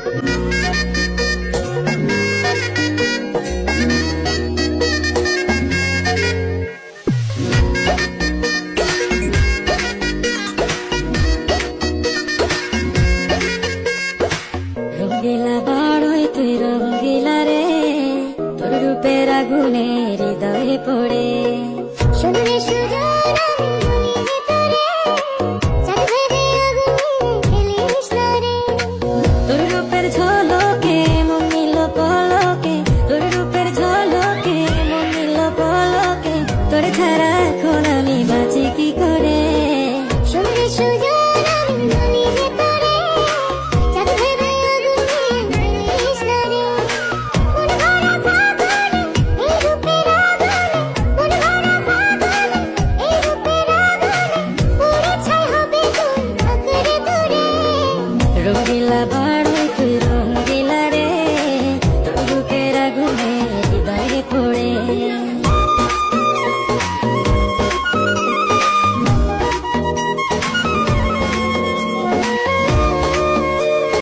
রঙ্গিলা বাড়ই তুই রঙ্গিলা রে, তোর রূপের আগুনে হৃদয়ে পড়ে। শুনলে সুজন আমি বলি তোরে, চাঁদ ভেবে আগুনে ফেলিস না রে। তোর রূপের ঝলকে মন নিল পলকে, তোর রূপের ঝলকে মন নিল পলকে, তোর ছাড়া এখন আমি বাঁচি কি করে। শুনলে সুজন আমি বলি তোরে, চাঁদ ভেবে আগুনে ফেলিস না রে। মন ভরা ফাগুনে এই রূপের আগুনে, মন ভরা ফাগুনে এই রূপের আগুনে, পুড়ে ছাই হবে তুই আঁকড়ে ধরে। রঙ্গিলা বাড়ই তুই রঙ্গিলা রে, তোর রূপের আগুনে হৃদয়ে পড়ে।